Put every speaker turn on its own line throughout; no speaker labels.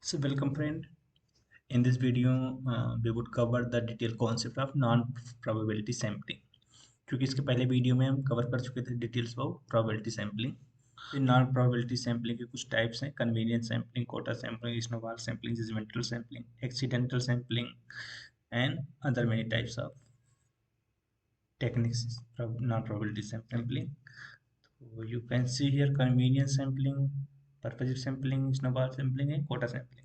So welcome friend. In this video, we would cover the detailed concept of non-probability sampling. क्योंकि इसके पहले video में हम cover कर चुके थे डिटेल्स ऑफ प्रोबेबिलिटी सैम्पलिंग। तो नॉन प्रोबेबिलिटी सैम्पलिंग के कुछ टाइप्स हैं: convenience sampling, quota sampling, snowball sampling, judgemental sampling, accidental sampling and other many types of techniques non probability sampling. So you can see here convenience sampling, purposive sampling, snowball sampling and quota sampling.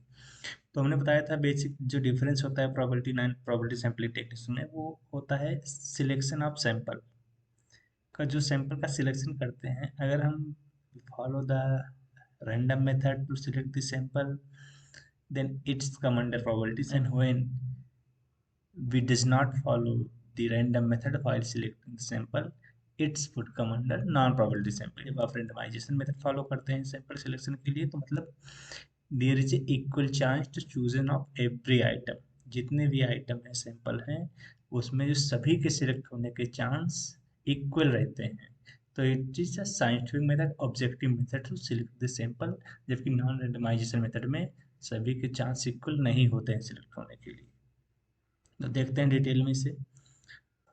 तो हमने बताया था basic जो difference होता है probability nine probability sampling techniques में, वो होता है सिलेक्शन ऑफ सैंपल का। जो सैंपल का सिलेक्शन करते हैं, अगर हम follow the random method to select the sample, then it's come under probabilities, and when we does not follow the random method while selecting the sample, it's would come under non probability sampling. जब आप randomisation method follow करते हैं sample selection के लिए, तो मतलब there is equal chance to chosen of every item. जितने भी आइटम है सैंपल हैं, उसमें जो सभी के सिलेक्ट होने के चांस इक्वल रहते हैं. तो it is a scientific method, objective method to select the sample. जबकि नॉन रेंडमाइजेशन मेथड में सभी के चांस इक्वल नहीं होते हैं सिलेक्ट होने के लिए. तो देखते हैं डिटेल में से.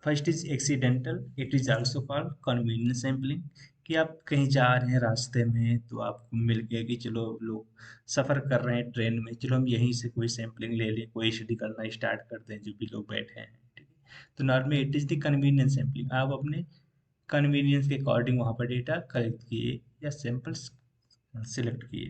First is accidental. It is also called convenience sampling. कि आप कहीं जा रहे हैं रास्ते में, तो आपको मिल गया कि चलो लोग सफ़र कर रहे हैं ट्रेन में, चलो हम यहीं से कोई सैम्पलिंग ले लें, कोई स्टडी करना स्टार्ट करते हैं जो भी लोग बैठे हैं. ठीक है, तो normally it is the convenience sampling. आप अपने कन्वीनियंस के अकॉर्डिंग वहाँ पर डेटा कलेक्ट किए या सैंपल्स सिलेक्ट किए.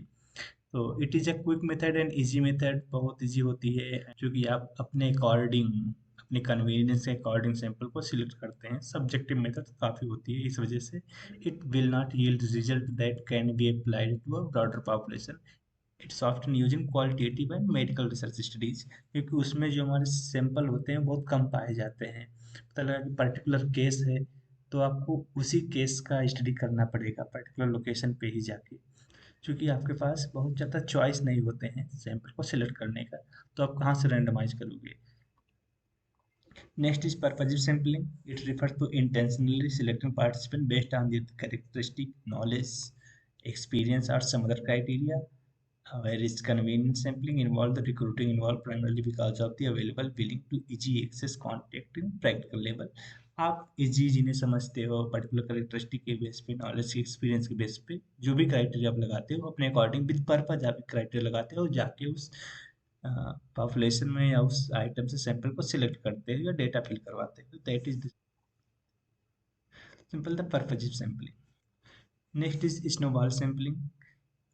तो it is a quick method and easy method. बहुत इजी होती है क्योंकि आप अपने अकॉर्डिंग, अपने कन्वीनियंस के अकॉर्डिंग सैंपल को सिलेक्ट करते हैं. सब्जेक्टिव मेथड काफ़ी होती है, इस वजह से it will not yield result that can be applied to a broader population. It's often use in qualitative and medical research studies. क्योंकि उसमें जो हमारे सैंपल होते हैं बहुत कम पाए जाते हैं. पता लगा कि पर्टिकुलर केस है, तो आपको उसी केस का स्टडी करना पड़ेगा पर्टिकुलर लोकेशन पे ही जाके. क्योंकि आपके पास बहुत ज़्यादा चॉइस नहीं होते हैं सैंपल को सिलेक्ट करने का, तो आप कहाँ से रैंडमाइज करोगे. Next is purposive sampling. It refers to intentionally selecting participant based on their characteristic, knowledge, experience or some other criteria. Whereas convenience sampling involve the recruiting involved primarily because of the available willing to easy access contact in practical level. आप easy जिन्हें समझते हो particular characteristic के base पे, knowledge के experience के base पे, जो भी क्राइटेरिया आप लगाते हो अपने अकॉर्डिंग विद पर्पज आप क्राइटेरिया लगाते हो, जाके उस पॉपुलेशन में या उस आइटम से सैंपल को सिलेक्ट करते हो या डेटा फिल करवाते हो. That is simple the purpose sampling. Next is snowball sampling.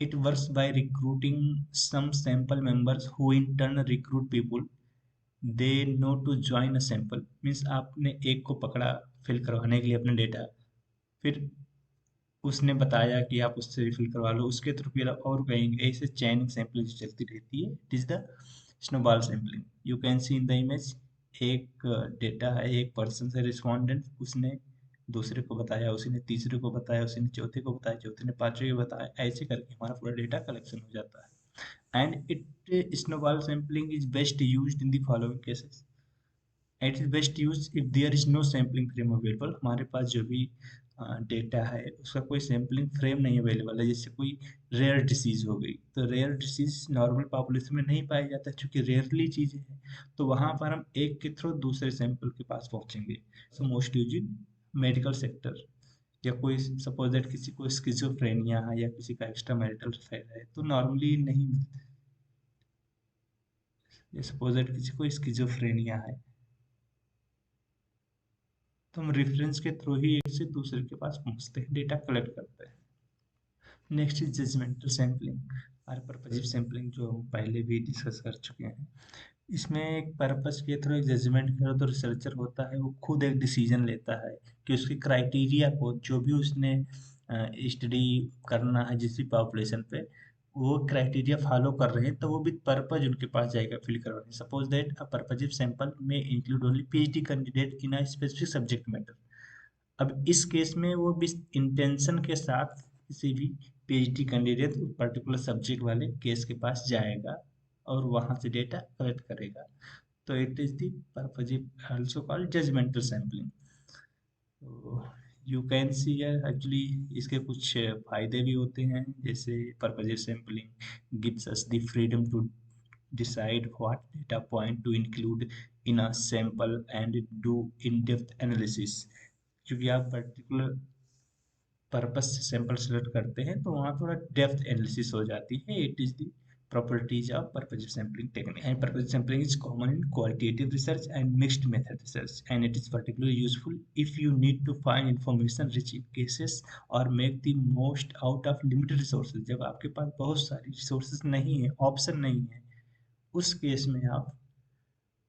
It works by recruiting some sample members who in turn recruit people they know to join a sample. Means आपने एक को पकड़ा fill करवाने के लिए अपना डेटा, फिर उसने बताया कि आप उससे रिफिल करवा लो, उसके थ्रू फिर और कहेंगे, ऐसे चैनिंग सैम्पलिंग जो चलती रहती है. It is the snowball sampling. You can C in the image. एक डेटा है, एक पर्सन से रिस्पॉन्डेंट, उसने दूसरे को बताया, उसी ने तीसरे को बताया, उसी ने चौथे को बताया, चौथे ने पांचवे को बताया, ऐसे करके हमारा पूरा डेटा कलेक्शन हो जाता है. And it snowball sampling is best used in the following cases. It is best use if there is no sampling frame available. हमारे पास जो भी डेटा है उसका कोई सैम्पलिंग फ्रेम नहीं अवेलेबल है. जैसे कोई रेयर डिसीज हो गई, तो रेयर डिसीज नॉर्मल पॉपुलेशन में नहीं पाया जाता क्योंकि रेयरली चीज़ें हैं. तो वहाँ पर हम एक के थ्रू दूसरे सैंपल के पास पहुँचेंगे. So most use in medical sector. या कोई सपोज दैट किसी को स्किज़ोफ्रेनिया है या किसी का एक्स्ट्रा मैरिटल अफेयर है, तो नॉर्मली नहीं मिलता. या सपोज दैट किसी को स्किज़ोफ्रेनिया है, तो हम रेफरेंस के थ्रू ही एक से दूसरे के पास पहुंचते हैं, डेटा कलेक्ट करते हैं. नेक्स्ट इज जजमेंटल सैम्पलिंग और पर्पजिव सैम्पलिंग, जो हम पहले भी डिस्कस कर चुके हैं. इसमें एक पर्पस के थ्रू एक जजमेंट के थ्रू तो रिसर्चर होता है, वो खुद एक डिसीजन लेता है कि उसके क्राइटेरिया को, जो भी उसने स्टडी करना है जिस भी पॉपुलेशन पे, वो क्राइटेरिया फॉलो कर रहे हैं, तो वो विद पर्पज उनके पास जाएगा फिल करवाने. Suppose that a purposive sample में include only PhD candidate in a specific subject matter. अब इस केस में वो भी इंटेंशन के साथ किसी भी पीएचडी कैंडिडेट पर्टिकुलर सब्जेक्ट वाले केस के पास जाएगा और वहाँ से डेटा कलेक्ट करेगा. तो it is the purposive, also called judgmental sampling. तो you can see here actually इसके कुछ फायदे भी होते हैं, जैसे purposive sampling gives us the freedom to decide what data point to include in a sample and do in-depth analysis। क्योंकि आप पर्टिकुलर पर्पस से सैंपल सेलेक्ट करते हैं तो वहाँ थोड़ा डेप्थ एनालिसिस हो जाती है। It is the properties of purposive sampling technique, and purposive sampling is common in qualitative research and mixed method research, and it is particularly useful if you need to find information rich in cases or make the most out of limited resources। जब आपके पास बहुत सारी resources नहीं है, option नहीं है, उस case में आप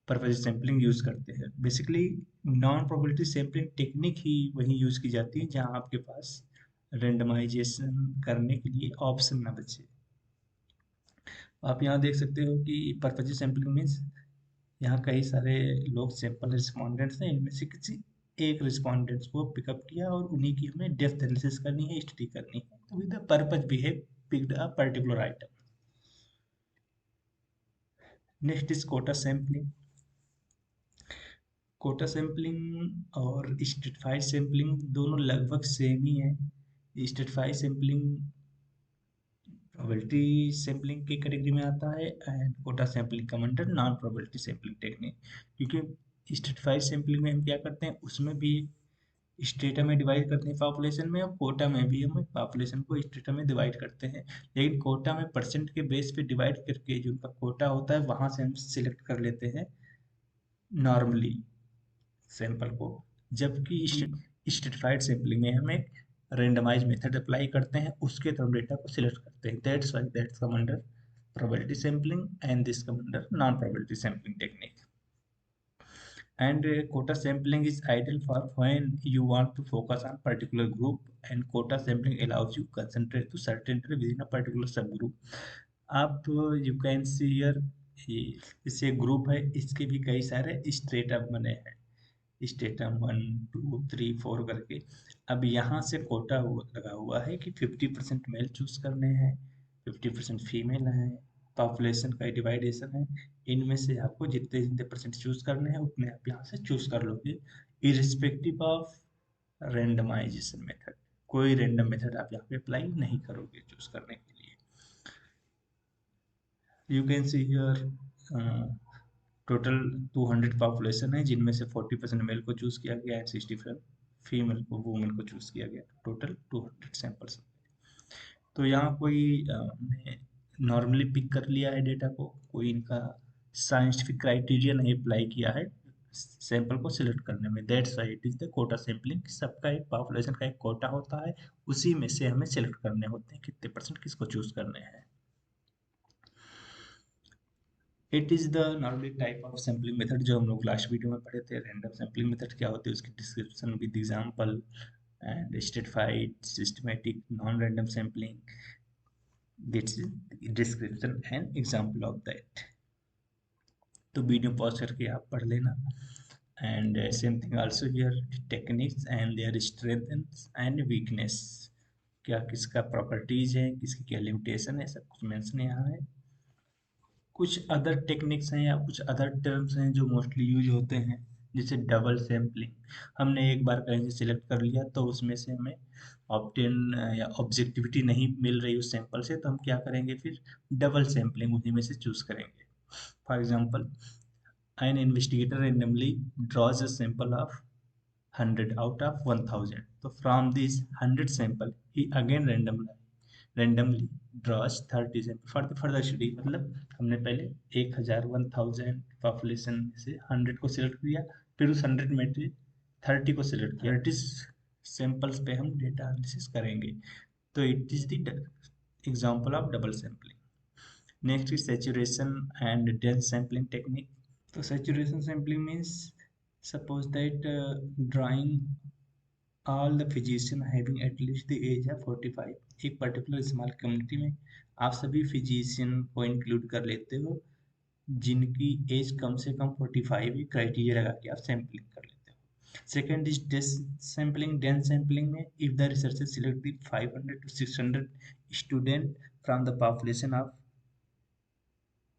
पर्पजिव सैम्पलिंग यूज करते हैं। Basically non probability sampling technique ही वहीं यूज की जाती है जहां आपके पास रेंडमाइजेशन करने के लिए ऑप्शन ना बचे। आप यहाँ देख सकते हो कि पर्पजिव सैम्पलिंग मीन्स यहाँ कई सारे लोग सैंपल रिस्पॉन्डेंट्स हैं, इनमें से किसी एक रिस्पॉन्डेंट्स को पिकअप किया और उन्हीं की हमें डेप्थ एनालिसिस करनी है, स्टडी करनी है। तो with the purpose we have picked a particular item. Next is quota sampling. Quota sampling और स्ट्रेटिफाइड सैम्पलिंग दोनों लगभग सेम ही है। स्ट्रेटिफाइड सैम्पलिंग प्रोबेबिलिटी सैम्पलिंग की कैटेगरी में आता है and quota sampling come under non probability sampling technique. क्योंकि स्ट्रेटिफाइड सैम्पलिंग में हम क्या करते हैं, उसमें भी स्ट्रेटा में डिवाइड करते हैं पॉपुलेशन में, और कोटा में भी हम पॉपुलेशन को स्ट्रेटा में डिवाइड करते हैं। लेकिन कोटा में परसेंट के बेस पे डिवाइड करके जो उनका कोटा होता है वहां से हम सिलेक्ट कर लेते हैं नॉर्मली सैंपल को। जबकि स्ट्रेटिफाइड सैम्पलिंग में हम एक रेंडमाइज मेथड अप्लाई करते हैं, उसके थ्रू डेटा को सिलेक्ट करते हैं। That's why that's come under probability sampling and this come under non probability sampling technique. And quota sampling is ideal for when you want to focus on particular group, and quota sampling allows you concentrate to certainty within a particular subgroup। आप you can see here, इससे group है, इसके भी कई सारे strata बने हैं, stratum 1 2 3 4 करके। अब यहाँ से कोटा लगा हुआ है कि 50% मेल चूज करने हैं, 50% फीमेल है, पॉपुलेशन का डिवाइडेशन है, इनमें से आपको जितने जितने परसेंट चूज करने हैं उतने आप यहाँ से चूज कर लोगे, इरिस्पेक्टिव ऑफ रेंडमाइजेशन मेथड। कोई रेंडम मेथड आप यहाँ पे अप्लाई नहीं करोगे चूज करने के लिए। You can see here total 200 population है, जिनमें से 40% मेल को चूज किया गया है, 65 फीमेल को, वुमेन को चूज किया गया। Total 200 samples. तो यहाँ कोई हमने नॉर्मली पिक कर लिया है डेटा को, कोई इनका साइंटिफिक क्राइटेरिया नहीं अप्लाई किया है सैंपल को सिलेक्ट करने में। That's why it is the quota sampling. सबका एक पॉपुलेशन का एक कोटा होता है, उसी में से हमें सिलेक्ट करने होते हैं कितने परसेंट किसको चूज करने हैं। It is the normally type of sampling method जो हम लोग लास्ट वीडियो में पढ़े थे। रैंडम सैम्पलिंग मेथड क्या होती है, उसकी description with example, and stratified, systematic, non random sampling, this is description and example of that. तो वीडियो पॉज करके आप पढ़ लेना। And same thing also here, techniques and their strengths and weakness. क्या किसका प्रॉपर्टीज है, किसकी क्या लिमिटेशन है, सब कुछ मेंशन यहाँ है। कुछ अदर टेक्निक्स हैं या कुछ अदर टर्म्स हैं जो मोस्टली यूज होते हैं, जैसे डबल सैम्पलिंग। हमने एक बार कहीं से सिलेक्ट कर लिया तो उसमें से हमें ऑप्टेन या ऑब्जेक्टिविटी नहीं मिल रही उस सैंपल से, तो हम क्या करेंगे, फिर डबल सैम्पलिंग उन्हीं में से चूज करेंगे। For example, an investigator randomly draws a sample of 100 out of 1000। तो from this 100 sample he again randomly draws 30 sample for the further study. मतलब हमने पहले 1000 पॉपुलेशन में से 100 को सिलेक्ट किया, फिर उस 100 में से 30 को सिलेक्ट किया, 30 सैंपल्स पे हम डेटा एनालिसिस करेंगे। तो it is the example of double sampling. Next is saturation and dense sampling technique. तो saturation sampling means suppose that drawing all the physician having at least the age of 45। एक particular small community में आप सभी physician को include कर लेते हो जिनकी एज कम से कम 45 ही क्राइटेरिया लगा के आप सैम्पलिंग कर लेते हो। Second is dense sampling. Dense sampling में if the researcher select the 500 to 600 student from the population of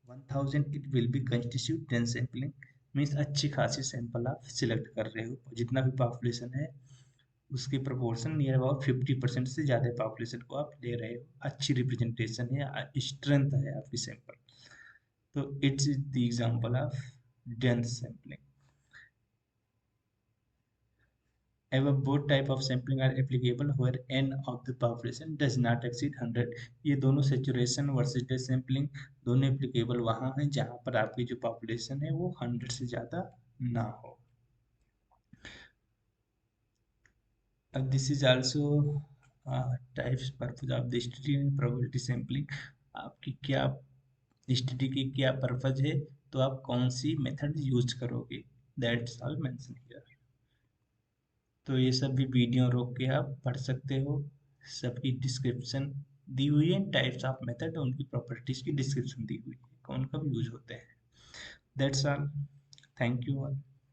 1000 it will be constitute dense sampling. Means अच्छी खासी सैंपल आप सिलेक्ट कर रहे हो, जितना भी पॉपुलेशन है उसके प्रोपोर्शन नियर अबाउट 50% से ज़्यादा पॉपुलेशन को आप ले रहे हो, अच्छी रिप्रेजेंटेशन है, स्ट्रेंथ है आपकी सैंपल। तो it's the example of dense sampling. Above both type of sampling are applicable where n of the population does not exceed 100। ये दोनों saturation वर्सेस डेथ सैंपलिंग दोनों एप्लीकेबल वहाँ हैं जहाँ पर आपकी जो पॉपुलेशन है वो 100 से ज़्यादा ना हो। अब this is also types purpose of the study and probability sampling. आपकी क्या स्टडी की क्या पर्पज है, तो आप कौन सी मेथड यूज करोगे, दैट्स ऑल मेंशन हियर। तो ये सब भी वीडियो रोक के आप पढ़ सकते हो, सबकी डिस्क्रिप्शन दी हुई है, टाइप्स ऑफ मेथड उनकी प्रॉपर्टीज की डिस्क्रिप्शन दी हुई है, कौन कब यूज होते हैं। That's all, thank you all.